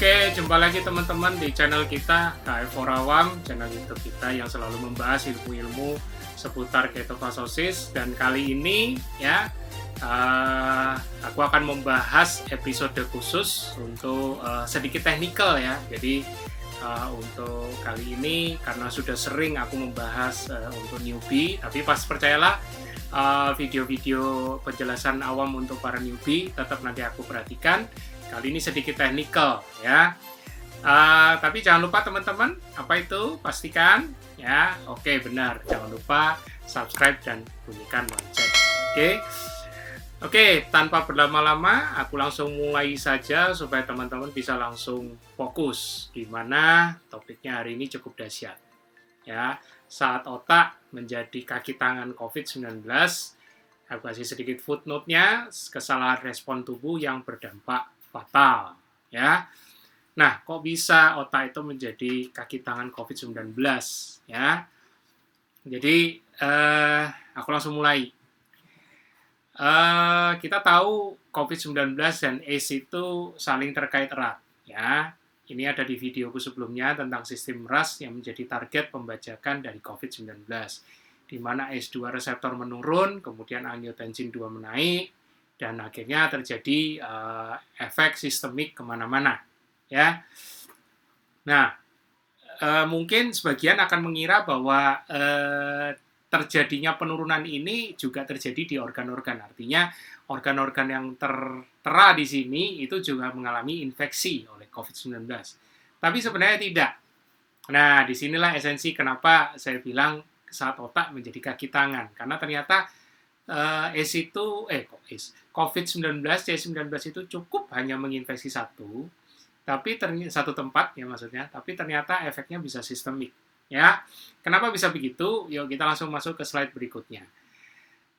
Oke, jumpa lagi teman-teman di channel kita KF Awam, channel YouTube kita yang selalu membahas ilmu-ilmu seputar ketofastosis. Dan kali ini ya, aku akan membahas episode khusus untuk sedikit teknikal ya. Jadi untuk kali ini karena sudah sering aku membahas untuk newbie, tapi percayalah video-video penjelasan awam untuk para newbie tetap nanti aku perhatikan. Kali ini sedikit teknikal ya. Tapi jangan lupa teman-teman, apa itu? Pastikan ya. Oke, benar. Jangan lupa subscribe dan bunyikan lonceng. Oke, tanpa berlama-lama aku langsung mulai saja supaya teman-teman bisa langsung fokus di mana topiknya hari ini cukup dahsyat. Ya, saat otak menjadi kaki tangan COVID-19, aku kasih sedikit footnote-nya, kesalahan respon tubuh yang berdampak fatal ya. Nah, kok bisa otak itu menjadi kaki tangan COVID-19 ya? Jadi aku langsung mulai. Kita tahu COVID-19 dan AIDS itu saling terkait erat ya. Ini ada di videoku sebelumnya tentang sistem RAS yang menjadi target pembajakan dari COVID-19, di mana ACE2 reseptor menurun, kemudian angiotensin 2 menaik, dan akhirnya terjadi efek sistemik kemana-mana ya. Nah, mungkin sebagian akan mengira bahwa terjadinya penurunan ini juga terjadi di organ-organ, artinya organ-organ yang tertera di sini itu juga mengalami infeksi oleh COVID-19. Tapi sebenarnya tidak. Nah, disinilah esensi kenapa saya bilang saat otak menjadi kaki tangan, karena ternyata COVID-19, C19 itu cukup hanya menginfeksi satu tempat ya maksudnya, tapi ternyata efeknya bisa sistemik ya. Kenapa bisa begitu? Yuk kita langsung masuk ke slide berikutnya.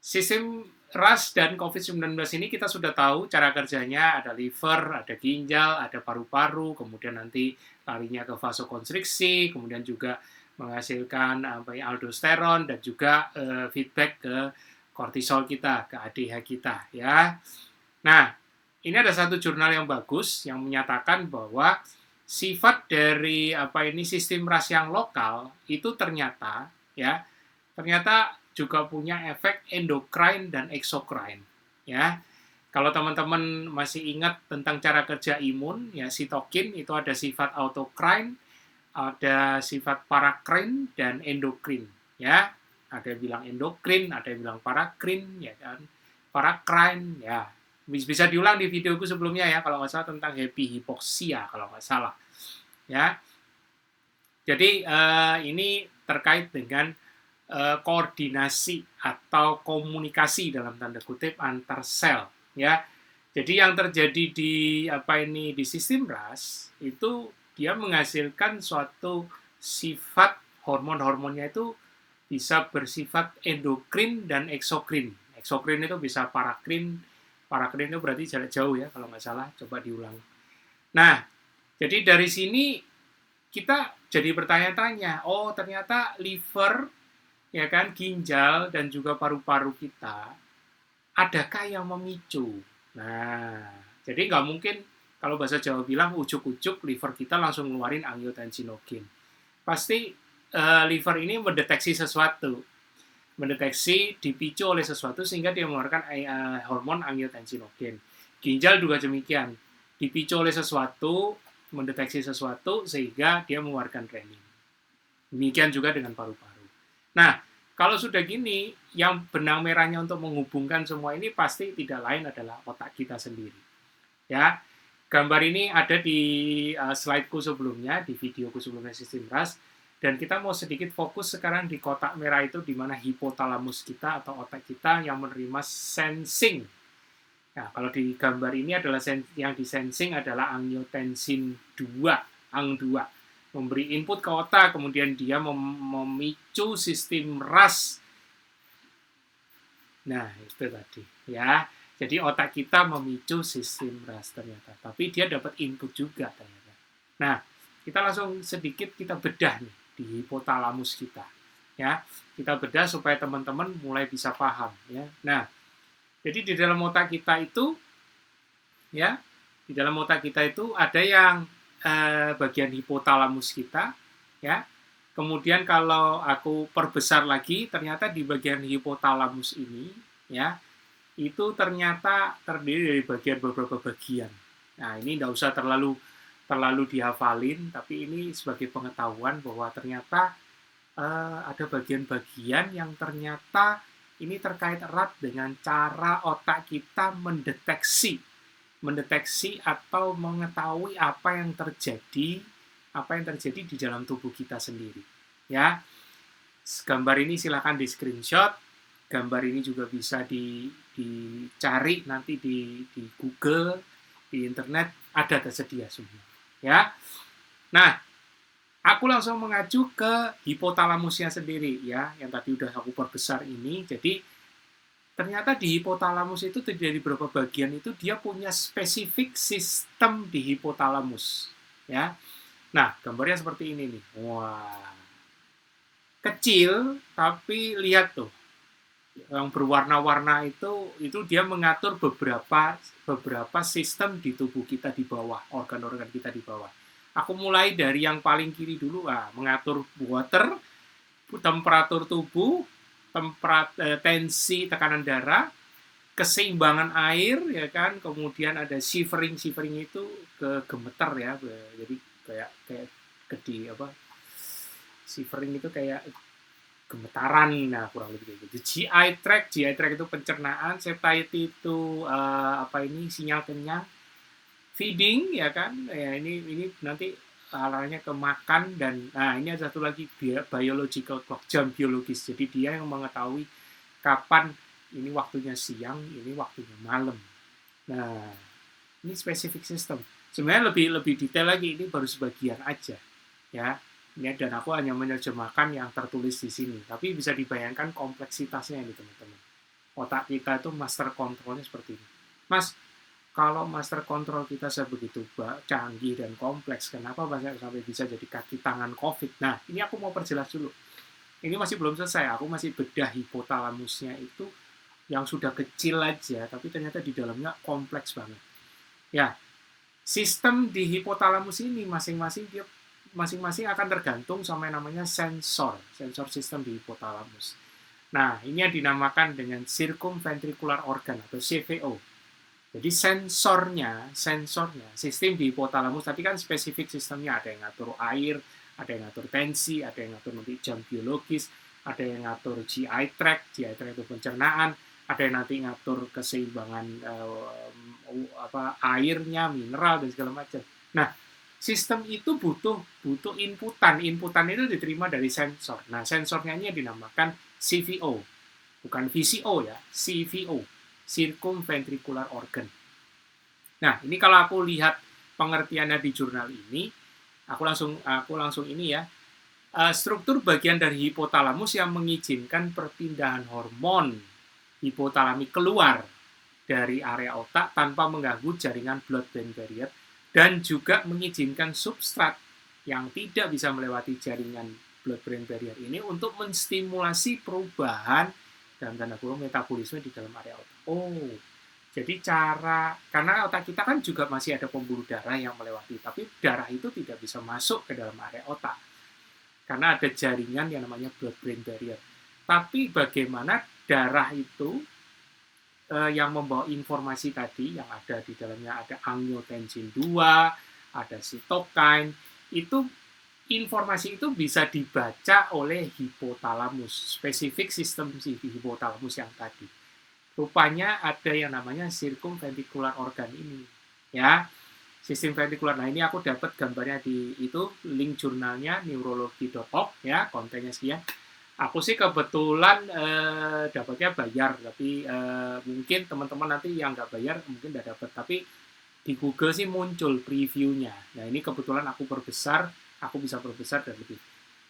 Sistem RAS dan COVID-19 ini kita sudah tahu cara kerjanya, ada liver, ada ginjal, ada paru-paru, kemudian nanti larinya ke vasokonstriksi, kemudian juga menghasilkan aldosteron dan juga feedback ke kortisol kita, ke ADH kita ya. Nah, ini ada satu jurnal yang bagus yang menyatakan bahwa sifat dari sistem RAS yang lokal itu ternyata juga punya efek endokrine dan eksokrine ya. Kalau teman-teman masih ingat tentang cara kerja imun ya, sitokin itu ada sifat autokrine, ada sifat parakrine dan endokrin ya. Ada yang bilang endokrin, ada yang bilang parakrin, ya kan, parakrine, ya. Bisa diulang di videoku sebelumnya ya, kalau nggak salah tentang happy hypoxia, kalau nggak salah. Ya. Jadi ini terkait dengan koordinasi atau komunikasi dalam tanda kutip antar sel, ya. Jadi yang terjadi di sistem RAS itu dia menghasilkan suatu sifat hormon-hormonnya itu bisa bersifat endokrin dan eksokrin. Eksokrin itu bisa parakrin itu berarti jarak jauh ya, kalau nggak salah, coba diulang. Nah, jadi dari sini kita jadi bertanya-tanya, oh ternyata liver, ya kan, ginjal dan juga paru-paru kita, adakah yang memicu? Nah, jadi nggak mungkin kalau bahasa Jawa bilang ujuk-ujuk liver kita langsung ngeluarin angiotensinogen. Pasti liver ini mendeteksi sesuatu, dipicu oleh sesuatu sehingga dia mengeluarkan hormon angiotensinogen. Ginjal juga demikian, dipicu oleh sesuatu, mendeteksi sesuatu sehingga dia mengeluarkan renin. Demikian juga dengan paru-paru. Nah, Kalau sudah gini, yang benang merahnya untuk menghubungkan semua ini pasti tidak lain adalah otak kita sendiri. Ya, gambar ini ada di slideku sebelumnya, di videoku sebelumnya sistem RAS, dan kita mau sedikit fokus sekarang di kotak merah itu, di mana hipotalamus kita atau otak kita yang menerima sensing. Nah, kalau di gambar ini adalah yang disensing adalah angiotensin 2, ANG2. Memberi input ke otak, kemudian dia memicu sistem RAS. Nah, itu tadi, ya. Jadi otak kita memicu sistem RAS ternyata, tapi dia dapat input juga ternyata. Nah, kita langsung sedikit kita bedah nih di hipotalamus kita, ya. Kita bedah supaya teman-teman mulai bisa paham, ya. Nah, jadi di dalam otak kita itu, ya, di dalam otak kita itu ada yang bagian hipotalamus kita, ya. Kemudian kalau aku perbesar lagi, ternyata di bagian hipotalamus ini, ya, itu ternyata terdiri dari beberapa bagian. Nah, ini nggak usah terlalu dihafalin, tapi ini sebagai pengetahuan bahwa ternyata ada bagian-bagian yang ternyata ini terkait erat dengan cara otak kita mendeteksi atau mengetahui apa yang terjadi di dalam tubuh kita sendiri. Ya, gambar ini silakan di screenshot. Gambar ini juga bisa dicari nanti di Google, di internet ada tersedia semua. Ya, nah aku langsung mengacu ke hipotalamusnya sendiri ya, yang tadi udah aku perbesar ini. Jadi ternyata di hipotalamus itu dari beberapa bagian itu dia punya spesifik sistem di hipotalamus, ya. Nah, gambarnya seperti ini nih. Wah, kecil tapi lihat tuh, yang berwarna-warna itu dia mengatur beberapa sistem di tubuh kita di bawah, organ-organ kita di bawah. Aku mulai dari yang paling kiri dulu, mengatur water, temperatur tubuh, tensi tekanan darah, keseimbangan air, ya kan, kemudian ada shivering itu gemeter ya, jadi kayak di apa, shivering itu kayak gemetaran, nah kurang lebih kayak gitu. GI tract itu pencernaan, satiety itu sinyal kenyang, feeding ya kan, ya ini nanti arahnya ke makan, dan nah ini ada satu lagi biological clock, jam biologis. Jadi dia yang mengetahui kapan ini waktunya siang, ini waktunya malam. Nah, ini spesifik sistem. Sebenarnya lebih detail lagi, ini baru sebagian aja. Ya, ini dan aku hanya menerjemahkan yang tertulis di sini. Tapi bisa dibayangkan kompleksitasnya ini teman-teman. Otak kita itu master controlnya seperti ini. Mas, kalau master control kita sebegitu canggih dan kompleks, kenapa banyak sampai bisa jadi kaki tangan COVID? Nah, ini aku mau perjelas dulu. Ini masih belum selesai, aku masih bedah hipotalamusnya itu yang sudah kecil aja, tapi ternyata di dalamnya kompleks banget. Ya, sistem di hipotalamus ini masing-masing akan tergantung sama yang namanya sensor sistem di hipotalamus. Nah, ini yang dinamakan dengan circumventricular organ atau CVO. Jadi sensornya, sistem di hipotalamus tadi kan spesifik sistemnya, ada yang ngatur air, ada yang ngatur tensi, ada yang ngatur nanti jam biologis, ada yang ngatur GI tract itu pencernaan, ada yang nanti ngatur keseimbangan airnya, mineral dan segala macam. Nah, sistem itu butuh inputan itu diterima dari sensor. Nah, sensornya ini dinamakan CVO, bukan VCO ya, CVO. Circumventricular organ. Nah, ini kalau aku lihat pengertiannya di jurnal ini, aku langsung ini ya. Struktur bagian dari hipotalamus yang mengizinkan perpindahan hormon hipotalamik keluar dari area otak tanpa mengganggu jaringan blood-brain barrier, dan juga mengizinkan substrat yang tidak bisa melewati jaringan blood-brain barrier ini untuk menstimulasi perubahan dalam tanda kurung metabolisme di dalam area otak. Oh, jadi karena otak kita kan juga masih ada pembuluh darah yang melewati, tapi darah itu tidak bisa masuk ke dalam area otak karena ada jaringan yang namanya blood-brain barrier. Tapi bagaimana darah itu yang membawa informasi tadi, yang ada di dalamnya ada angiotensin 2, ada sitokin, itu informasi itu bisa dibaca oleh hipotalamus, spesifik sistem si hipotalamus yang tadi. Rupanya ada yang namanya circumventricular organ ini, ya. Sistem ventrikular. Nah, ini aku dapat gambarnya di itu, link jurnalnya neurology.org, ya, kontennya sekian. Aku sih kebetulan dapatnya bayar, tapi mungkin teman-teman nanti yang nggak bayar mungkin nggak dapat. Tapi di Google sih muncul previewnya. Nah, ini kebetulan aku perbesar, aku bisa perbesar dan lebih.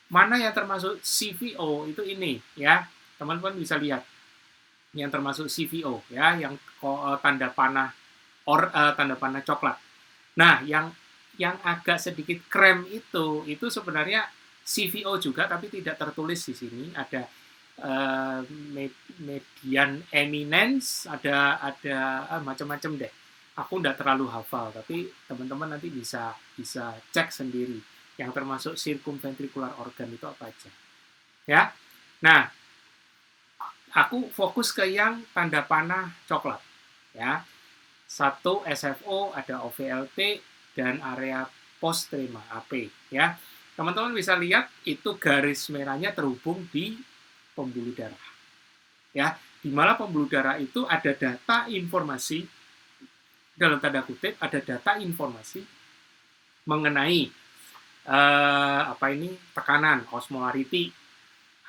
Mana yang termasuk CVO itu ini, ya, teman-teman bisa lihat. Yang termasuk CVO, ya, yang tanda panah tanda panah coklat. Nah, yang agak sedikit krem itu sebenarnya CVO juga, tapi tidak tertulis di sini. Ada median eminence, ada macam-macam deh. Aku nggak terlalu hafal, tapi teman-teman nanti bisa cek sendiri. Yang termasuk circumventricular organ itu apa aja. Ya, nah, aku fokus ke yang tanda panah coklat. Ya, satu SFO, ada OVLT, dan area postrema AP. Ya, teman-teman bisa lihat itu garis merahnya terhubung di pembuluh darah. Ya, di mana pembuluh darah itu ada data informasi, dalam tanda kutip ada data informasi mengenai tekanan, osmolarity,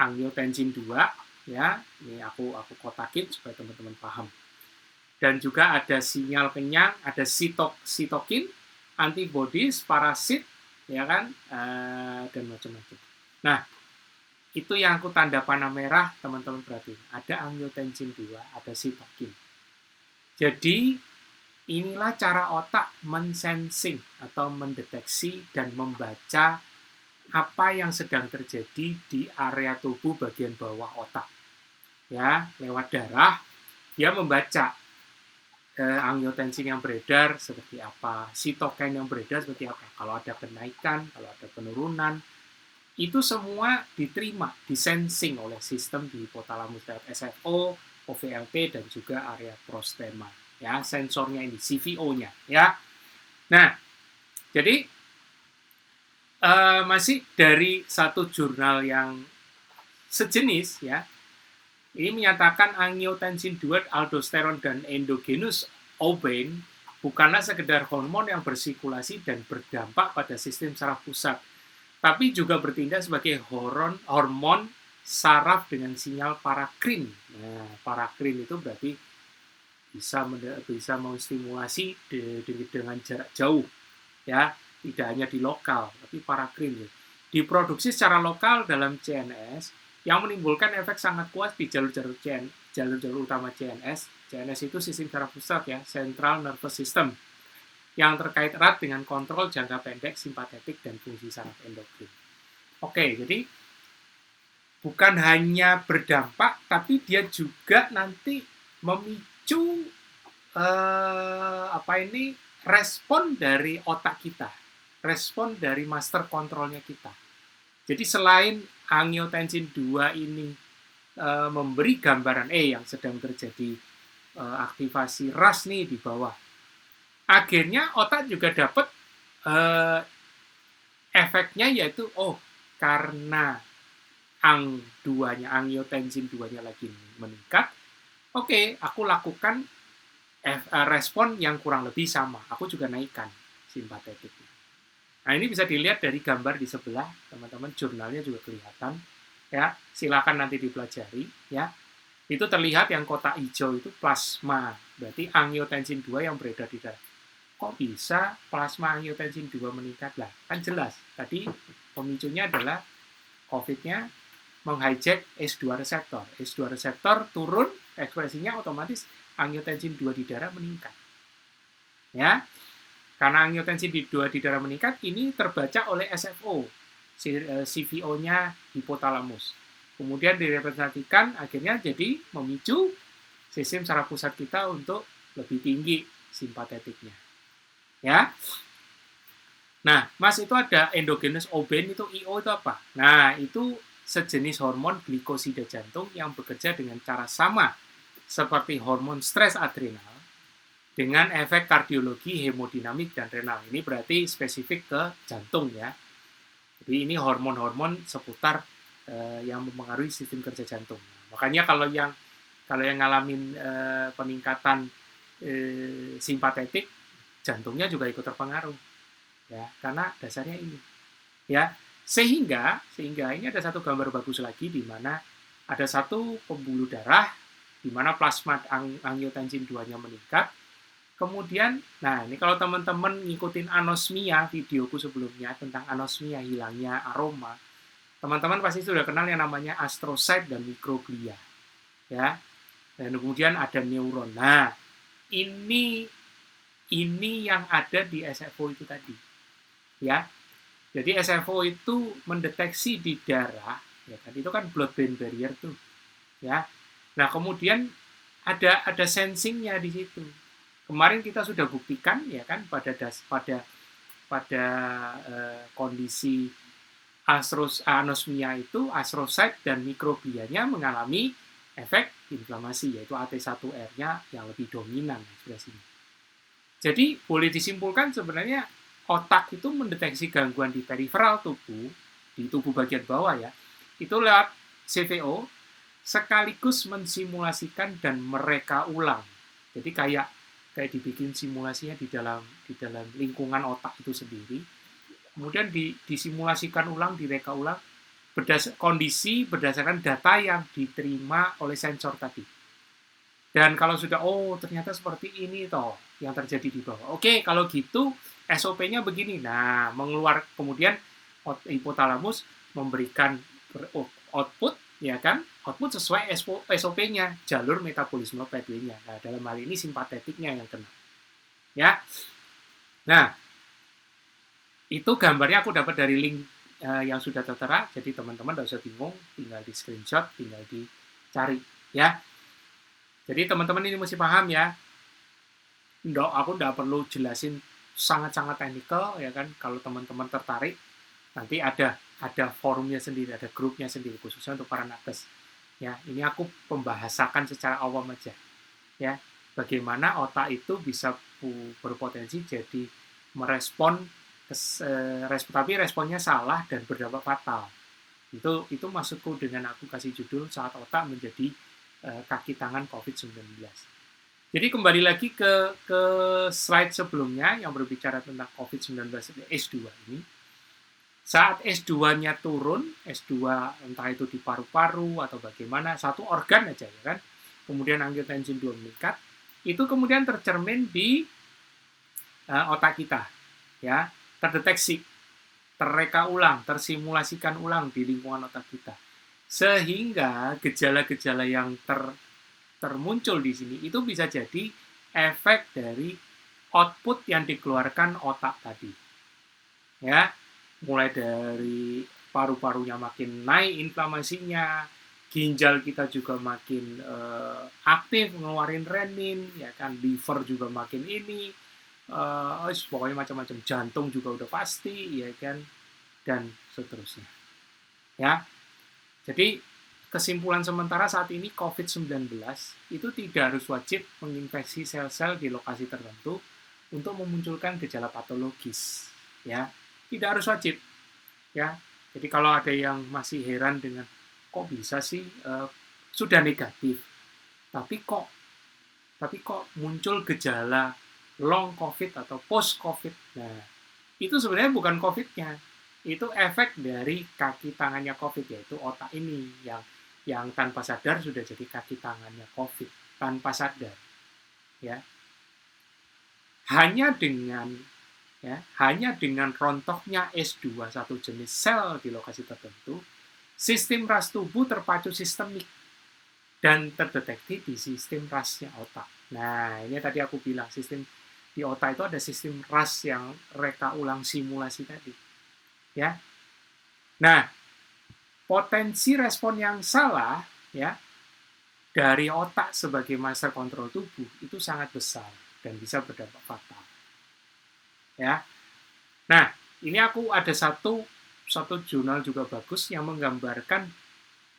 angiotensin 2, ya. Ini aku kotakin supaya teman-teman paham. Dan juga ada sinyal kenyang, ada sitokin, antibodies, parasit, ya kan, dan macam-macam. Nah, itu yang aku tanda panah merah, teman-teman perhatiin. Ada angiotensin 2, ada sitokin. Jadi, inilah cara otak mensensing atau mendeteksi dan membaca apa yang sedang terjadi di area tubuh bagian bawah otak. Ya, lewat darah, dia membaca angiotensin yang beredar seperti apa, sitokin yang beredar seperti apa, kalau ada kenaikan, kalau ada penurunan, itu semua diterima, disensing oleh sistem di hipotalamus lewat SFO, OVLT, dan juga area prostema. Ya, sensornya ini, CVO-nya. Ya, nah, jadi masih dari satu jurnal yang sejenis, ya, ini menyatakan angiotensin 2, aldosteron, dan endogenous aubain bukanlah sekedar hormon yang bersirkulasi dan berdampak pada sistem saraf pusat, tapi juga bertindak sebagai hormon saraf dengan sinyal parakrin. Nah, parakrin itu berarti bisa menstimulasi dengan jarak jauh, ya, tidak hanya di lokal, tapi parakrin, ya. Diproduksi secara lokal dalam CNS, yang menimbulkan efek sangat kuat di jalur-jalur utama CNS. CNS itu sistem saraf pusat, ya, Central Nervous System, yang terkait erat dengan kontrol jangka pendek simpatetik dan fungsi saraf endokrin. Oke, jadi bukan hanya berdampak, tapi dia juga nanti memicu respon dari otak kita, respon dari master kontrolnya kita. Jadi selain angiotensin 2 ini memberi gambaran yang sedang terjadi aktivasi RAS nih di bawah, akhirnya otak juga dapat efeknya, yaitu karena angiotensin 2-nya lagi meningkat, aku lakukan respon yang kurang lebih sama, aku juga naikkan simpatetik. Nah, ini bisa dilihat dari gambar di sebelah, teman-teman, jurnalnya juga kelihatan, ya, silakan nanti dipelajari, ya. Itu terlihat yang kotak hijau itu plasma, berarti angiotensin 2 yang beredar di darah. Kok bisa plasma angiotensin 2 meningkat? Lah, kan jelas, tadi pemicunya adalah COVID-nya menghijack ACE2 reseptor. ACE2 reseptor turun, ekspresinya otomatis angiotensin 2 di darah meningkat. Ya, karena angiotensin 2 di darah meningkat, ini terbaca oleh SFO, CVO-nya hipotalamus. Kemudian direpresentasikan, akhirnya jadi memicu sistem saraf pusat kita untuk lebih tinggi simpatetiknya. Ya. Nah, Mas, itu ada endogenous aubain, itu IO itu apa? Nah, itu sejenis hormon glikosida jantung yang bekerja dengan cara sama seperti hormon stres adrenal, dengan efek kardiologi, hemodinamik, dan renal. Ini berarti spesifik ke jantung, ya. Jadi ini hormon-hormon seputar yang mempengaruhi sistem kerja jantung. Makanya kalau yang ngalamin peningkatan simpatetik, jantungnya juga ikut terpengaruh, ya, karena dasarnya ini, ya. Sehingga ini ada satu gambar bagus lagi di mana ada satu pembuluh darah di mana plasma angiotensin 2-nya meningkat. Kemudian, nah ini kalau teman-teman ngikutin anosmia, videoku sebelumnya tentang anosmia, hilangnya aroma, teman-teman pasti sudah kenal yang namanya astrocyte dan mikroglia, ya. Dan kemudian ada neuron. Nah, ini yang ada di SFO itu tadi, ya. Jadi SFO itu mendeteksi di darah, ya kan? Itu kan blood-brain barrier tuh, ya. Nah, kemudian ada sensingnya di situ. Kemarin kita sudah buktikan, ya kan, pada kondisi anosmia itu astrocyte dan mikroglianya mengalami efek inflamasi, yaitu AT1R-nya yang lebih dominan ekspresinya. Jadi boleh disimpulkan sebenarnya otak itu mendeteksi gangguan di periferal tubuh, di tubuh bagian bawah ya, itu lewat CVO, sekaligus mensimulasikan dan mereka ulang. Jadi kayak dibikin simulasinya di dalam lingkungan otak itu sendiri. Kemudian disimulasikan ulang, direka ulang, kondisi berdasarkan data yang diterima oleh sensor tadi. Dan kalau sudah, ternyata seperti ini toh yang terjadi di bawah. Oke, kalau gitu SOP-nya begini. Nah, kemudian hipotalamus memberikan output, ya kan? Output sesuai SOP-nya, jalur metabolisme pathway-nya. Nah, dalam hal ini simpatetiknya yang kena. Ya. Nah, itu gambarnya aku dapat dari link yang sudah tertera, jadi teman-teman tidak usah bingung, tinggal di screenshot, tinggal dicari, ya. Jadi teman-teman ini mesti paham ya. Aku tidak perlu jelasin sangat-sangat teknikal, ya kan. Kalau teman-teman tertarik, nanti ada forumnya sendiri, ada grupnya sendiri khususnya untuk para nakes. Ya, ini aku pembahasakan secara awam aja. Ya, bagaimana otak itu bisa berpotensi jadi merespon, tapi responnya salah dan berdampak fatal. Itu maksudku dengan aku kasih judul saat otak menjadi kaki tangan COVID-19. Jadi kembali lagi ke slide sebelumnya yang berbicara tentang COVID-19 S2 ini. Saat S2-nya turun, S2 entah itu di paru-paru atau bagaimana, satu organ aja ya kan, kemudian angiotensin 2 meningkat, itu kemudian tercermin di otak kita, ya, terdeteksi, terreka ulang, tersimulasikan ulang di lingkungan otak kita. Sehingga gejala-gejala yang termuncul di sini itu bisa jadi efek dari output yang dikeluarkan otak tadi. Ya, mulai dari paru-parunya makin naik inflamasinya, ginjal kita juga makin aktif ngeluarin renin, ya kan, liver juga makin ini, pokoknya macam-macam, jantung juga udah pasti, ya kan, dan seterusnya. Ya, jadi kesimpulan sementara saat ini COVID-19 itu tidak harus wajib menginfeksi sel-sel di lokasi tertentu untuk memunculkan gejala patologis, ya. Tidak harus wajib, ya. Jadi kalau ada yang masih heran dengan kok bisa sih sudah negatif, tapi kok muncul gejala long COVID atau post COVID. Nah, itu sebenarnya bukan COVID-nya, itu efek dari kaki tangannya COVID, yaitu otak ini yang tanpa sadar sudah jadi kaki tangannya COVID, tanpa sadar, ya. Hanya dengan rontoknya S2 satu jenis sel di lokasi tertentu, sistem RAS tubuh terpacu sistemik dan terdeteksi di sistem RAS-nya otak. Nah, ini tadi aku bilang, sistem di otak itu ada sistem RAS yang reka ulang simulasi tadi. Ya. Nah, potensi respon yang salah, ya, dari otak sebagai master kontrol tubuh itu sangat besar dan bisa berdampak fatal. Ya. Nah, ini aku ada satu jurnal juga bagus yang menggambarkan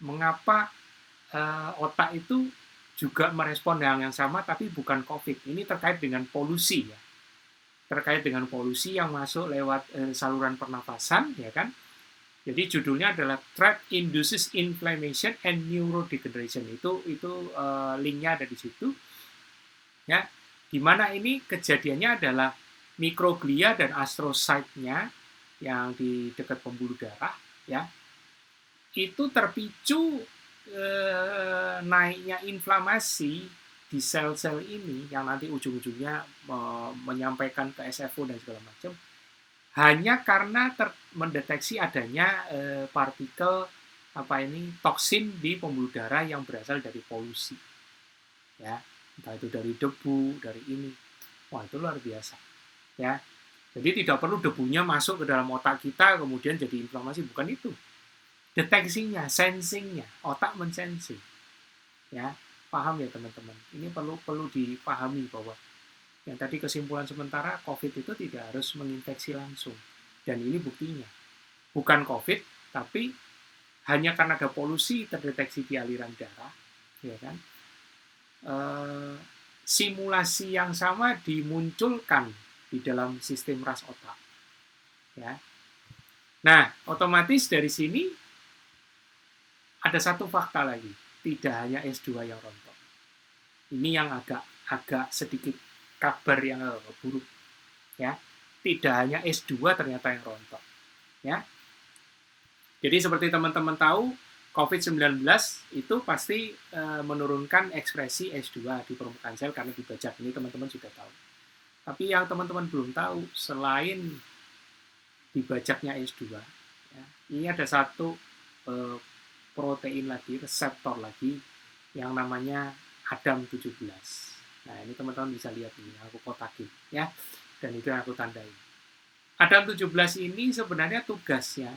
mengapa otak itu juga merespon hal yang sama tapi bukan COVID. Ini terkait dengan polusi, ya. Terkait dengan polusi yang masuk lewat saluran pernapasan, ya kan? Jadi judulnya adalah Threat Induces Inflammation and Neurodegeneration. Itu linknya ada di situ. Ya, di mana ini kejadiannya adalah mikroglia dan astrocyte-nya yang di dekat pembuluh darah, ya, itu terpicu naiknya inflamasi di sel-sel ini yang nanti ujung-ujungnya menyampaikan ke SFO dan segala macam, hanya karena mendeteksi adanya partikel toksin di pembuluh darah yang berasal dari polusi, ya, entah itu dari debu, dari ini. Wah, itu luar biasa, ya. Jadi tidak perlu debunya masuk ke dalam otak kita kemudian jadi inflamasi, bukan itu. Deteksinya, sensingnya, otak mensensing, ya. Paham ya teman-teman? Ini perlu dipahami bahwa yang tadi kesimpulan sementara, COVID itu tidak harus menginfeksi langsung. Dan ini buktinya. Bukan COVID, tapi hanya karena ada polusi terdeteksi di aliran darah, ya kan? Simulasi yang sama dimunculkan di dalam sistem ras otak, ya. Nah, otomatis dari sini ada satu fakta lagi, tidak hanya S2 yang rontok. Ini yang agak sedikit kabar yang buruk, ya. Tidak hanya S2 ternyata yang rontok, ya. Jadi seperti teman-teman tahu, COVID-19 itu pasti menurunkan ekspresi S2 di permukaan sel karena dibajak. Ini teman-teman sudah tahu. Tapi yang teman-teman belum tahu, selain dibajaknya S2, ya, ini ada satu protein lagi, reseptor lagi, yang namanya ADAM17. Nah, ini teman-teman bisa lihat ini, aku kotakin, ya, dan itu yang aku tandai. ADAM17 ini sebenarnya tugasnya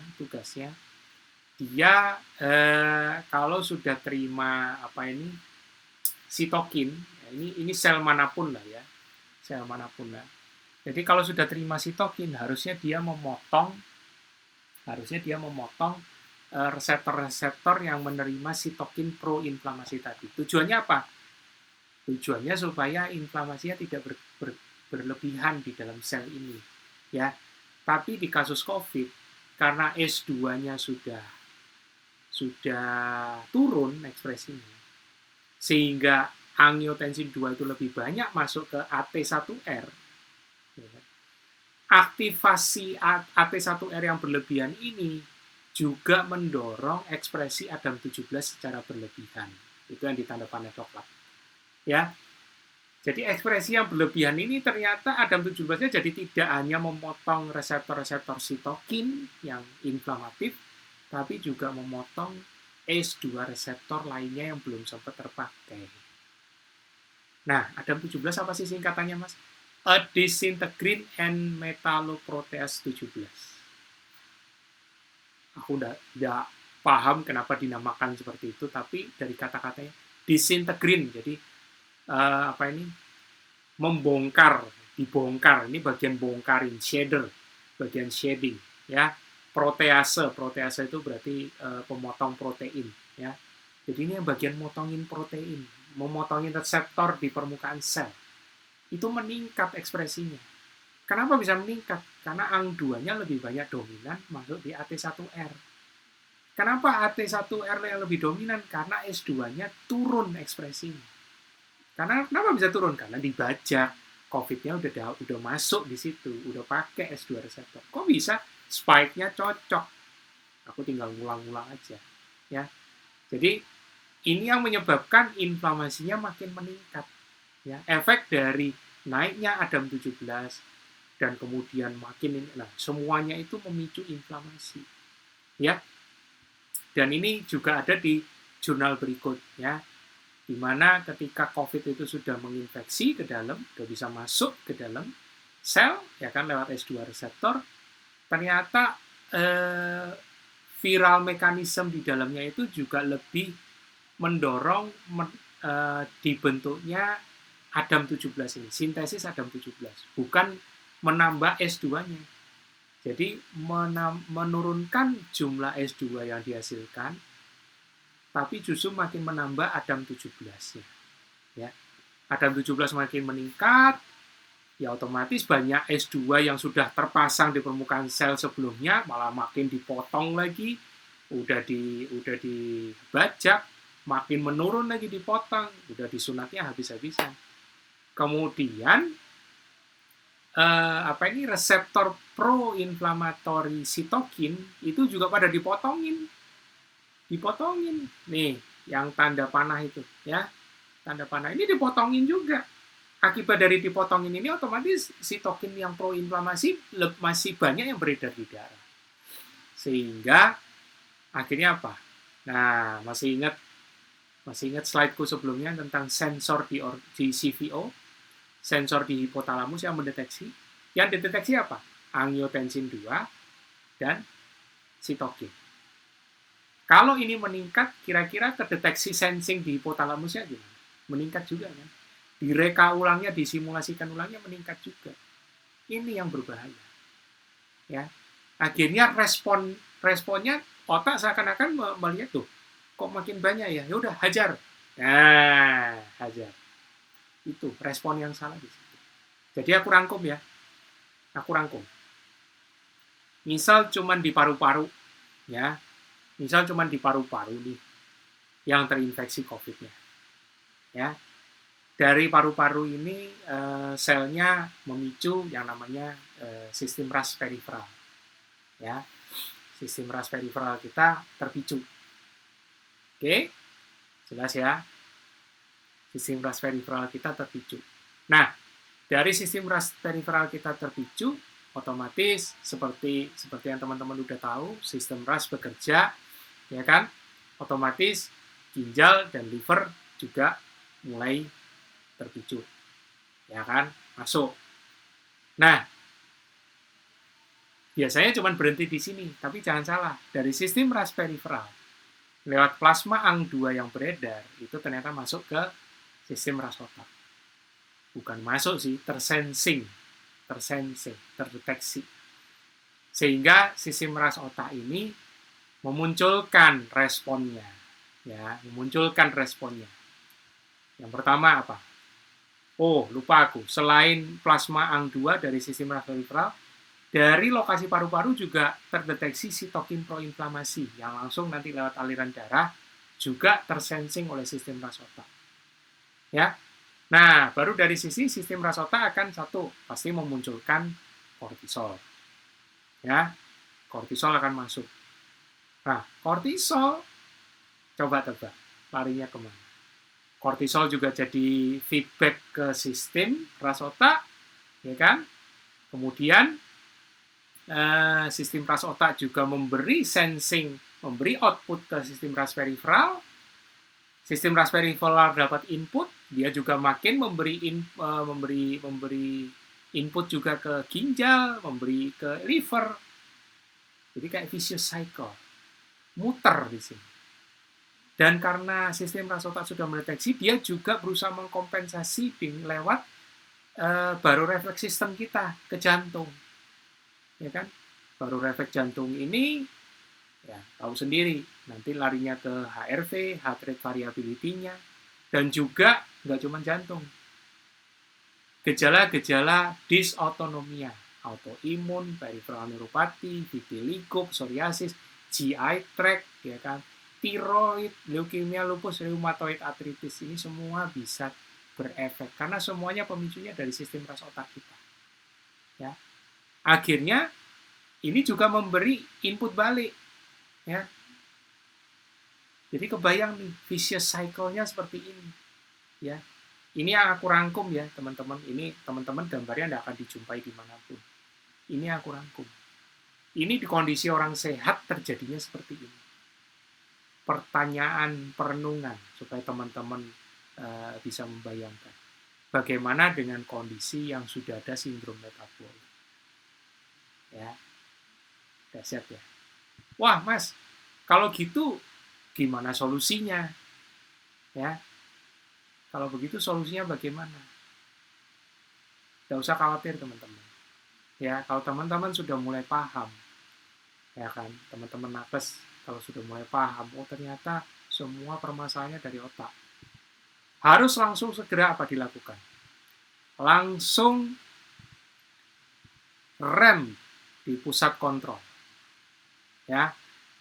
dia kalau sudah terima sitokin, ya, ini sel manapun lah, ya, sel manapun lah. Jadi kalau sudah terima sitokin, harusnya dia memotong reseptor-reseptor yang menerima sitokin proinflamasi tadi. Tujuannya apa? Tujuannya supaya inflamasinya tidak berlebihan di dalam sel ini, ya. Tapi di kasus COVID, karena S2-nya sudah turun ekspresinya, sehingga angiotensin 2 itu lebih banyak masuk ke AT1R. Aktivasi AT1R yang berlebihan ini juga mendorong ekspresi ADAM17 secara berlebihan. Itu yang ditanda panah coklat, ya. Jadi ekspresi yang berlebihan ini ternyata ADAM17-nya jadi tidak hanya memotong reseptor-reseptor sitokin yang inflamatif, tapi juga memotong S2 reseptor lainnya yang belum sempat terpakai. Nah, ADAM17 apa sih singkatannya, Mas? Disintegrin and metalloprotease 17. Aku udah paham kenapa dinamakan seperti itu, tapi dari kata-katanya disintegrin, jadi dibongkar, ini bagian bongkarin, bagian shading, ya. Protease itu berarti pemotong protein, ya. Jadi ini yang bagian motongin protein, memotongin reseptor di permukaan sel. Itu meningkat ekspresinya. Kenapa bisa meningkat? Karena ANG2-nya lebih banyak dominan masuk di AT1R. Kenapa AT1R yang lebih dominan? Karena S2-nya turun ekspresinya. Kenapa bisa turun? Karena dibajak. COVID-nya udah masuk di situ, udah pakai S2 reseptor. Kok bisa? Spike-nya cocok. Aku tinggal ngulang-ngulang aja, ya. Jadi ini yang menyebabkan inflamasinya makin meningkat, ya. Efek dari naiknya ADAM17 dan kemudian makin ini, nah, semuanya itu memicu inflamasi, ya. Dan ini juga ada di jurnal berikut, ya, di mana ketika COVID itu sudah menginfeksi ke dalam, sudah bisa masuk ke dalam sel, ya kan, lewat S2 reseptor, ternyata viral mekanisme di dalamnya itu juga lebih mendorong dibentuknya ADAM17 ini, sintesis ADAM17, bukan menambah S2-nya. Jadi menurunkan jumlah S2 yang dihasilkan, tapi justru makin menambah ADAM17-nya, ya. ADAM17 makin meningkat, ya otomatis banyak S2 yang sudah terpasang di permukaan sel sebelumnya malah makin dipotong lagi, udah dibajak, makin menurun lagi dipotong, udah disunatnya habis-habisan. Kemudian reseptor pro-inflamatori sitokin itu juga pada dipotongin. Nih, yang tanda panah itu, ya. Tanda panah ini dipotongin juga. Akibat dari dipotongin ini otomatis sitokin yang pro-inflamasi masih banyak yang beredar di darah. Sehingga akhirnya apa? Nah, masih ingat slideku sebelumnya tentang sensor di CVO, sensor di hipotalamus yang mendeteksi. Yang deteksi apa? Angiotensin 2 dan sitokin. Kalau ini meningkat, kira-kira terdeteksi sensing di hipotalamusnya gimana? Meningkat juga kan? Direka ulangnya, disimulasikan ulangnya meningkat juga. Ini yang berbahaya. Ya. Akhirnya responnya otak seakan-akan melihat tuh, kok makin banyak ya? Ya udah hajar. Nah, hajar. Itu respon yang salah di situ. Jadi aku rangkum ya. Misal cuman di paru-paru, ya. Misal cuman di paru-paru nih yang terinfeksi COVID-nya. Ya. Dari paru-paru ini selnya memicu yang namanya sistem ras periferal. Ya. Sistem ras periferal kita terpicu. Oke? Jelas ya? Sistem ras periferal kita terpicu. Nah, dari sistem ras periferal kita terpicu, otomatis seperti yang teman-teman udah tahu, sistem ras bekerja, ya kan? Otomatis ginjal dan liver juga mulai terpicu, ya kan? Masuk. Nah, biasanya cuma berhenti di sini, tapi jangan salah, dari sistem ras periferal lewat plasma ANG2 yang beredar itu ternyata masuk ke sistem ras otak. Bukan masuk sih, tersensing, terdeteksi. Sehingga sistem ras otak ini memunculkan responnya. Ya, memunculkan responnya. Yang pertama apa? Oh, lupa aku. Selain plasma ANG2 dari sistem ras periferal, dari lokasi paru-paru juga terdeteksi sitokin proinflamasi yang langsung nanti lewat aliran darah juga tersensing oleh sistem ras otak. Ya. Nah, baru dari sisi sistem ras otak akan pasti memunculkan kortisol. Ya. Kortisol akan masuk. Nah, kortisol coba tebak larinya kemana? Kortisol juga jadi feedback ke sistem ras otak, ya kan? Kemudian sistem ras otak juga memberi sensing, memberi output ke sistem ras periferal. Sistem ras periferal dapat input, dia juga makin memberi input juga ke ginjal, memberi ke liver. Jadi kayak vicious cycle, muter di sini. Dan karena sistem ras otak sudah mendeteksi, dia juga berusaha mengkompensasi lewat barorefleks sistem kita ke jantung. Ya kan? Baru refleks jantung ini ya tahu sendiri, nanti larinya ke HRV, heart rate variability-nya, dan juga nggak cuma jantung. Gejala-gejala dysautonomia, autoimun, peripheral neuropati, vitiligo, psoriasis, GI tract, ya kan, tiroid, leukemia, lupus, rheumatoid arthritis, ini semua bisa berefek karena semuanya pemicunya dari sistem ras otak kita. Ya. Akhirnya ini juga memberi input balik, ya. Jadi kebayang nih vicious cycle-nya seperti ini, ya. Ini yang aku rangkum ya teman-teman. Ini teman-teman gambarnya tidak akan dijumpai dimanapun. Ini aku rangkum. Ini di kondisi orang sehat terjadinya seperti ini. Pertanyaan perenungan supaya teman-teman bisa membayangkan. Bagaimana dengan kondisi yang sudah ada sindrom metabolik? Ya. Dahsyat ya. Wah, Mas, kalau gitu gimana solusinya? Ya. Kalau begitu solusinya bagaimana? Tidak usah khawatir, teman-teman. Ya, kalau teman-teman sudah mulai paham, ya kan, teman-teman nakes kalau sudah mulai paham, oh ternyata semua permasalahannya dari otak. Harus langsung segera apa dilakukan? Langsung rem di pusat kontrol. Ya,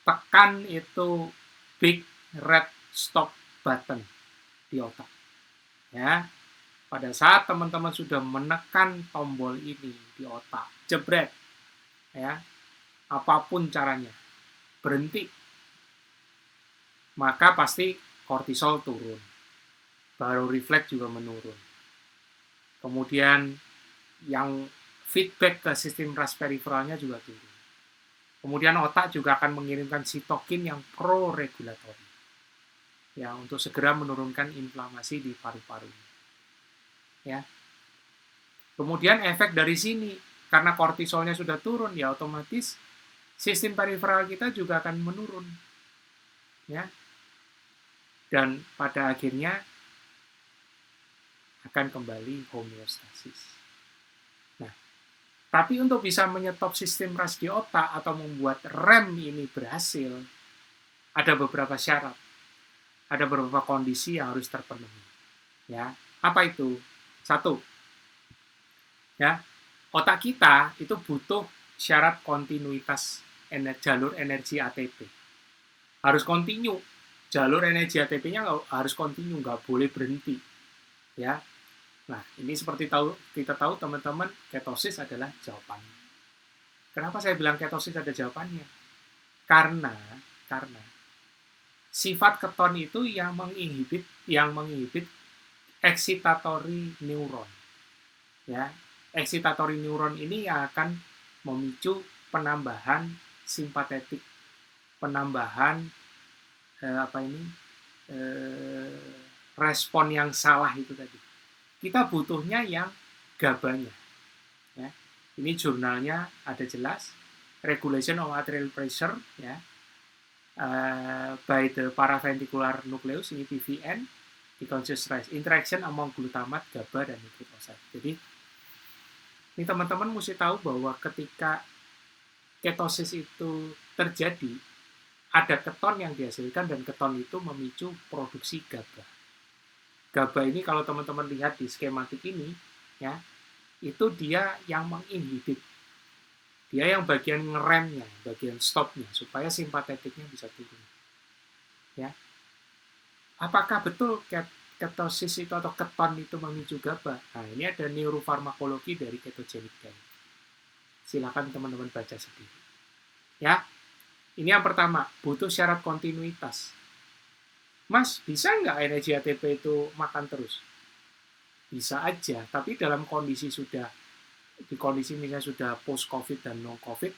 tekan itu big red stop button di otak. Ya, pada saat teman-teman sudah menekan tombol ini di otak, jebret, ya, apapun caranya, berhenti, maka pasti kortisol turun, baru refleks juga menurun. Kemudian yang feedback ke sistem ras periferalnya juga turun. Kemudian otak juga akan mengirimkan sitokin yang pro-regulatori, ya, untuk segera menurunkan inflamasi di paru-paru. Ya. Kemudian efek dari sini, karena kortisolnya sudah turun, ya otomatis sistem periferal kita juga akan menurun. Ya. Dan pada akhirnya akan kembali homeostasis. Nah, tapi untuk bisa menyetop sistem ras di otak atau membuat rem ini berhasil, ada beberapa syarat. Ada beberapa kondisi yang harus terpenuhi. Ya, apa itu? Satu, ya, otak kita itu butuh syarat kontinuitas jalur energi ATP. Harus kontinu. Jalur energi ATP-nya harus kontinu, nggak boleh berhenti. Ya. Nah, ini seperti kita tahu teman-teman, ketosis adalah jawabannya. Kenapa saya bilang ketosis ada jawabannya? Karena sifat keton itu yang menginhibit excitatory neuron. Ya, excitatory neuron ini yang akan memicu penambahan simpatetik, penambahan respon yang salah itu tadi. Kita butuhnya yang GABA-nya. Ya. Ini jurnalnya ada jelas, regulation of arterial pressure, ya, by the paraventricular nucleus, ini PVN, di conscious stress interaction among glutamat, GABA, dan nitric oxide. Jadi ini teman-teman mesti tahu bahwa ketika ketosis itu terjadi, ada keton yang dihasilkan dan keton itu memicu produksi GABA. GABA ini kalau teman-teman lihat di skematik ini, ya, itu dia yang menginhibit. Dia yang bagian ngeremnya, bagian stopnya, supaya simpatetiknya bisa turun. Ya. Apakah betul ketosis itu atau keton itu memicu GABA? Nah, ini ada neurofarmakologi dari ketogenic diet. Silakan teman-teman baca sendiri. Ya, ini yang pertama, butuh syarat kontinuitas. Mas, bisa nggak energi ATP itu makan terus? Bisa aja, tapi dalam kondisi misalnya sudah post-COVID dan non-COVID,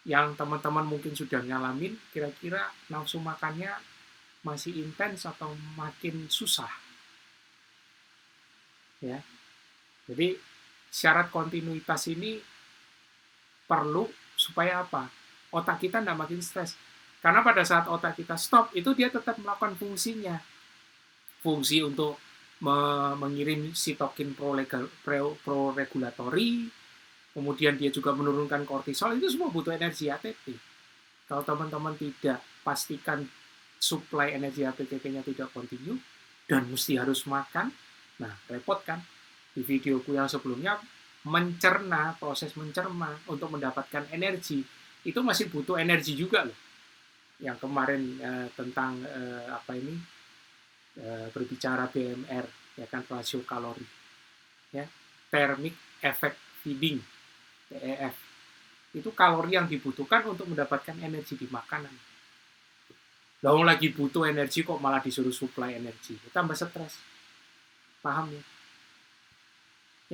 yang teman-teman mungkin sudah ngalamin, kira-kira nafsu makannya masih intens atau makin susah. Ya. Jadi, syarat kontinuitas ini perlu supaya apa? Otak kita nggak makin stres. Karena pada saat otak kita stop, itu dia tetap melakukan fungsinya. Fungsi untuk mengirim sitokin pro-regulatori, kemudian dia juga menurunkan kortisol, itu semua butuh energi ATP. Kalau teman-teman tidak pastikan suplai energi ATP-nya tidak kontinu, dan mesti harus makan, nah repot kan? Di videoku yang sebelumnya, proses mencerna untuk mendapatkan energi, itu masih butuh energi juga loh. Yang kemarin tentang berbicara BMR, ya kan, rasio kalori, ya, thermic effect feeding, TEF, itu kalori yang dibutuhkan untuk mendapatkan energi di makanan. Lalu lagi butuh energi kok malah disuruh suplai energi, tambah stres, paham ya?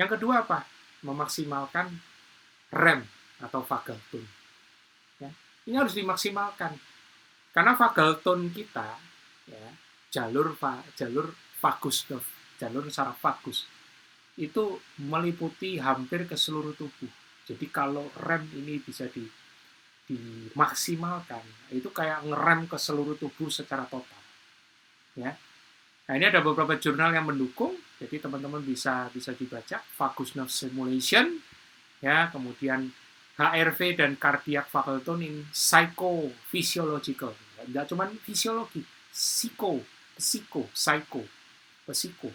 Yang kedua apa? Memaksimalkan rem atau vagal tone. Ya, ini harus dimaksimalkan. Karena vagal tone kita, ya, jalur vagus, jalur saraf vagus, itu meliputi hampir ke seluruh tubuh. Jadi kalau rem ini bisa dimaksimalkan, itu kayak ngerem ke seluruh tubuh secara total. Ya. Nah, ini ada beberapa jurnal yang mendukung, jadi teman-teman bisa dibaca, vagus nerve stimulation, ya, kemudian HRV dan cardiac vagal tone in psychophysiological. Tidak cuma fisiologi,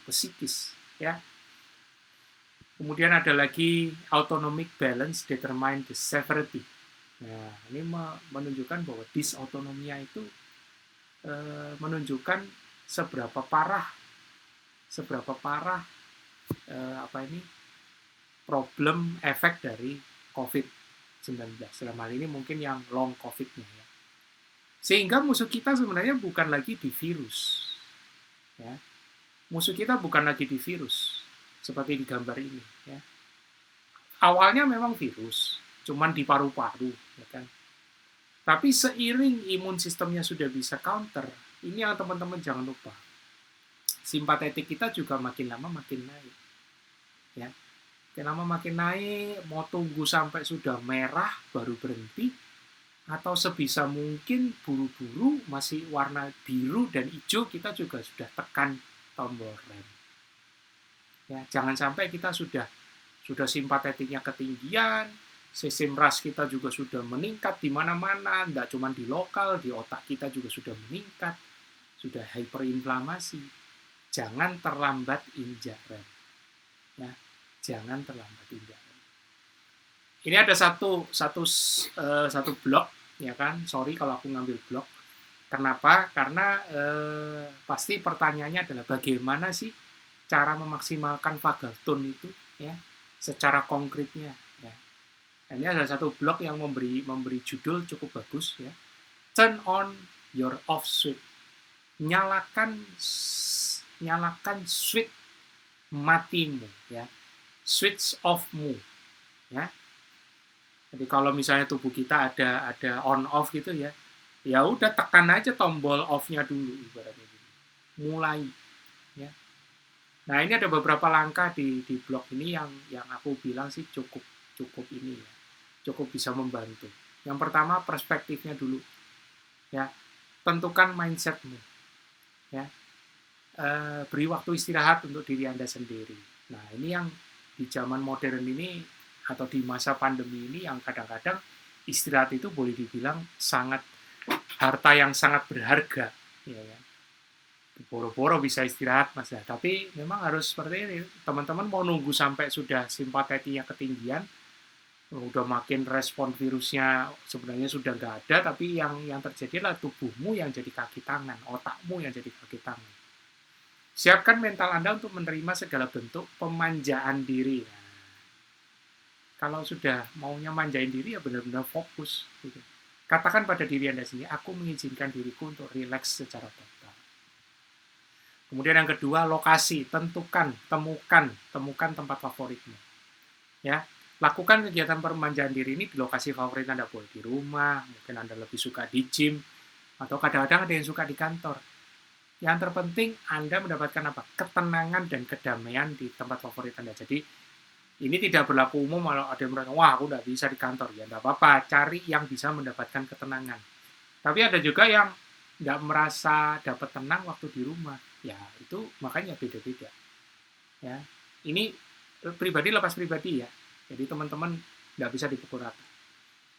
psikis, ya. Kemudian ada lagi autonomic balance determine the severity. Nah, ini menunjukkan bahwa dysautonomia itu menunjukkan seberapa parah apa ini problem efek dari COVID-19. Dalam hal ini mungkin yang long COVID-nya ya. Sehingga musuh kita sebenarnya bukan lagi di virus. Ya. Musuh kita bukan lagi di virus, seperti di gambar ini. Ya. Awalnya memang virus, cuman di paru-paru. Ya kan? Tapi seiring imun sistemnya sudah bisa counter, ini yang teman-teman jangan lupa. Simpatetik kita juga makin lama makin naik. Ya. Makin lama makin naik, mau tunggu sampai sudah merah baru berhenti, atau sebisa mungkin buru-buru masih warna biru dan hijau kita juga sudah tekan tombol rem. Ya, jangan sampai kita sudah simpatetiknya ketinggian, sistem ras kita juga sudah meningkat di mana-mana, tidak cuma di lokal, di otak kita juga sudah meningkat, sudah hiperinflamasi. Jangan terlambat injak rem. Ya, jangan terlambat injak rem. Ini ada satu blog, ya kan? Sorry kalau aku ngambil blog. Kenapa? Karena pasti pertanyaannya adalah bagaimana sih cara memaksimalkan vagal tone itu, ya, secara konkretnya. Ya. Ini ada satu blog yang memberi judul cukup bagus, ya. Turn on your off switch. Nyalakan switch matimu, ya. Switch off-mu, ya. Jadi kalau misalnya tubuh kita ada on off gitu ya, ya udah tekan aja tombol off-nya dulu ibaratnya gitu. Mulai, ya. Nah, ini ada beberapa langkah di blog ini yang aku bilang sih cukup ini ya. Cukup bisa membantu. Yang pertama perspektifnya dulu. Ya. Tentukan mindsetmu. Ya. Beri waktu istirahat untuk diri Anda sendiri. Nah, ini yang di zaman modern ini atau di masa pandemi ini yang kadang-kadang istirahat itu boleh dibilang sangat harta yang sangat berharga, ya kan? Boro-boro bisa istirahat mas ya, tapi memang harus seperti ini. Teman-teman mau nunggu sampai sudah simpatetiknya ketinggian, udah makin respon virusnya sebenarnya sudah nggak ada, tapi yang terjadi adalah tubuhmu yang jadi kaki tangan, otakmu yang jadi kaki tangan. Siapkan mental Anda untuk menerima segala bentuk pemanjaan diri. Nah, kalau sudah maunya manjain diri ya benar-benar fokus. Gitu. Katakan pada diri Anda sendiri, aku mengizinkan diriku untuk rileks secara total. Kemudian yang kedua, lokasi, temukan tempat favoritmu. Ya, lakukan kegiatan permanjaan diri ini di lokasi favorit Anda, boleh di rumah, mungkin Anda lebih suka di gym, atau kadang-kadang ada yang suka di kantor. Yang terpenting Anda mendapatkan apa? Ketenangan dan kedamaian di tempat favorit Anda. Jadi ini tidak berlaku umum kalau ada yang merasa, wah aku nggak bisa di kantor. Ya nggak apa-apa, cari yang bisa mendapatkan ketenangan. Tapi ada juga yang nggak merasa dapat tenang waktu di rumah. Ya itu makanya beda-beda. Ya, ini pribadi lepas pribadi ya. Jadi teman-teman nggak bisa dipukul rata.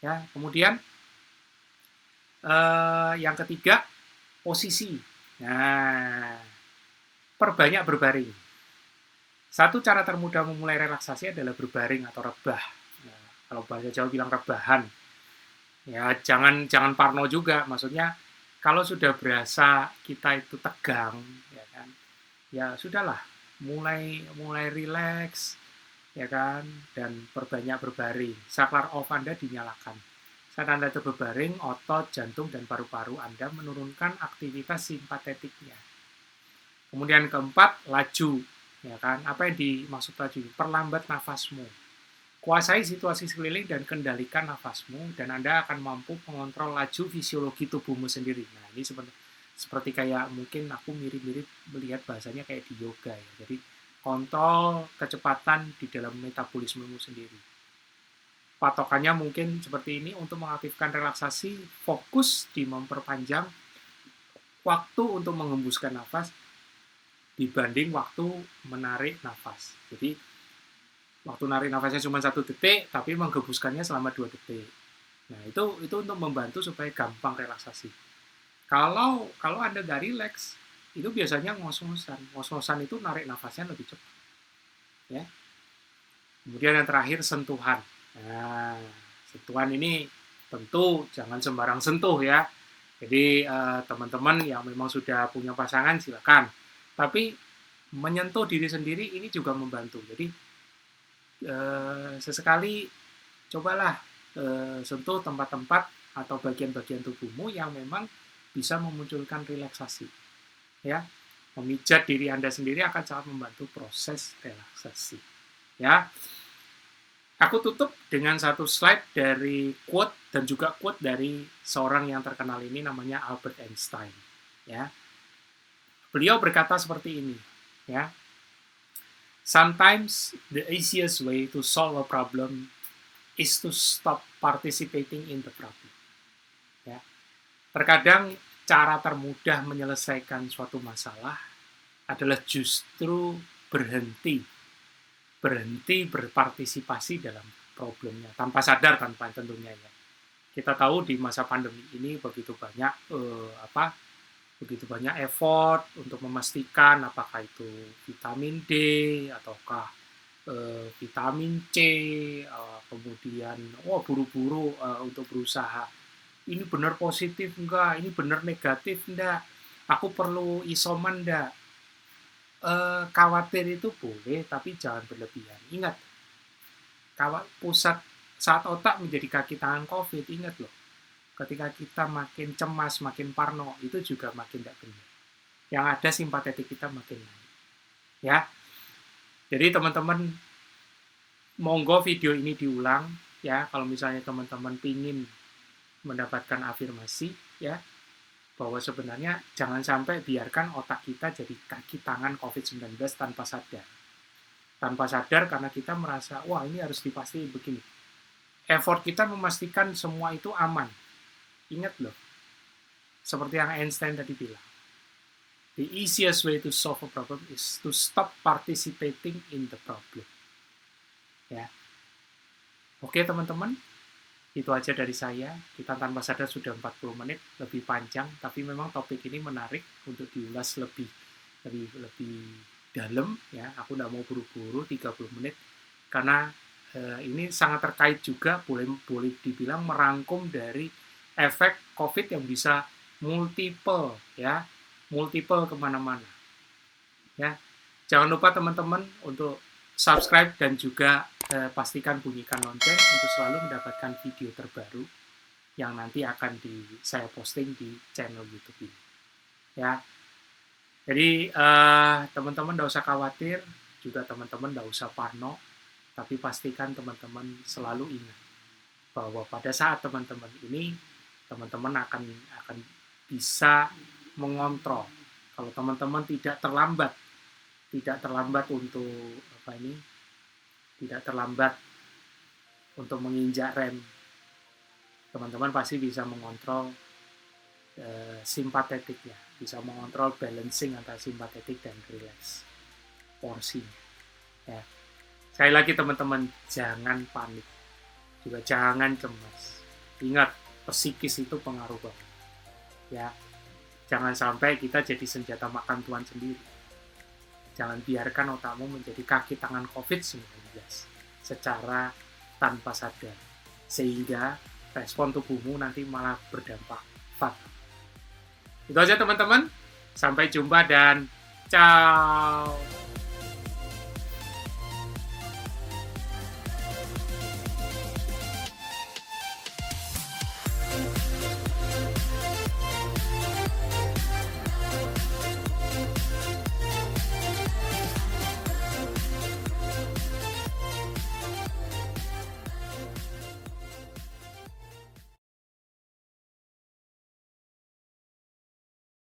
Ya, kemudian yang ketiga, posisi. Nah, perbanyak berbaring. Satu cara termudah memulai relaksasi adalah berbaring atau rebah. Nah, kalau bahasa Jawa bilang rebahan. Ya, jangan parno juga. Maksudnya kalau sudah berasa kita itu tegang, ya kan? Ya sudahlah, mulai rileks, ya kan? Dan perbanyak berbaring. Saklar off Anda dinyalakan. Saat Anda berbaring, otot, jantung, dan paru-paru Anda menurunkan aktivitas simpatetiknya. Kemudian keempat, laju. Ya kan? Apa yang dimaksud laju? Perlambat nafasmu. Kuasai situasi sekeliling dan kendalikan nafasmu, dan Anda akan mampu mengontrol laju fisiologi tubuhmu sendiri. Nah, ini seperti kayak mungkin aku mirip-mirip melihat bahasanya kayak di yoga ya. Jadi, kontrol kecepatan di dalam metabolismemu sendiri. Patokannya mungkin seperti ini, untuk mengaktifkan relaksasi, fokus di memperpanjang waktu untuk menghembuskan nafas dibanding waktu menarik nafas. Jadi, waktu narik nafasnya cuma 1 detik, tapi menghembuskannya selama 2 detik. Nah, itu untuk membantu supaya gampang relaksasi. Kalau Anda nggak rileks, itu biasanya ngos-ngosan. Ngos-ngosan itu narik nafasnya lebih cepat. Ya. Kemudian yang terakhir sentuhan. Nah, sentuhan ini tentu jangan sembarang sentuh ya. Jadi teman-teman yang memang sudah punya pasangan silakan. Tapi menyentuh diri sendiri ini juga membantu. Jadi sesekali cobalah sentuh tempat-tempat atau bagian-bagian tubuhmu yang memang bisa memunculkan relaksasi. Ya, memijat diri Anda sendiri akan sangat membantu proses relaksasi. Ya, aku tutup dengan satu slide dari quote dan juga quote dari seorang yang terkenal ini namanya Albert Einstein. Ya, beliau berkata seperti ini. Ya, sometimes the easiest way to solve a problem is to stop participating in the problem. Ya, terkadang cara termudah menyelesaikan suatu masalah adalah justru berhenti berpartisipasi dalam problemnya tanpa sadar, tanpa tentunya ya. Kita tahu di masa pandemi ini begitu banyak begitu banyak effort untuk memastikan apakah itu vitamin D ataukah vitamin C, kemudian buru-buru untuk berusaha ini benar positif enggak, ini benar negatif enggak, aku perlu isoman enggak. Khawatir itu boleh, tapi jangan berlebihan. Ingat, pusat saat otak menjadi kaki tangan COVID, ingat loh, ketika kita makin cemas, makin parno, itu juga makin tidak benar. Yang ada simpatetik kita makin naik. Ya, jadi teman-teman, monggo video ini diulang, ya, kalau misalnya teman-teman pingin mendapatkan afirmasi, ya, bahwa sebenarnya jangan sampai biarkan otak kita jadi kaki tangan COVID-19 tanpa sadar. Tanpa sadar karena kita merasa, wah ini harus dipasti begini. Effort kita memastikan semua itu aman. Ingat loh, seperti yang Einstein tadi bilang, the easiest way to solve a problem is to stop participating in the problem. Ya, oke teman-teman, itu aja dari saya. Kita tanpa sadar sudah 40 menit, lebih panjang, tapi memang topik ini menarik untuk diulas lebih dalam ya. Aku tidak mau buru-buru 30 menit karena ini sangat terkait juga, boleh dibilang merangkum dari efek COVID yang bisa multiple kemana-mana. Ya, jangan lupa teman-teman untuk subscribe dan juga pastikan bunyikan lonceng untuk selalu mendapatkan video terbaru yang nanti akan saya posting di channel YouTube ini. Ya, jadi teman-teman tidak usah khawatir, juga teman-teman tidak usah parno, tapi pastikan teman-teman selalu ingat bahwa pada saat teman-teman akan bisa mengontrol. Kalau teman-teman tidak terlambat untuk tidak terlambat untuk menginjak rem, teman-teman pasti bisa mengontrol simpatetiknya, bisa mengontrol balancing antara simpatetik dan relax porsinya. Ya. Sekali lagi teman-teman, jangan panik, juga jangan cemas. Ingat, psikis itu pengaruh banget. Ya, jangan sampai kita jadi senjata makan Tuhan sendiri. Jangan biarkan otakmu menjadi kaki tangan COVID-19 secara tanpa sadar. Sehingga respon tubuhmu nanti malah berdampak fatal. Itu aja teman-teman. Sampai jumpa dan ciao.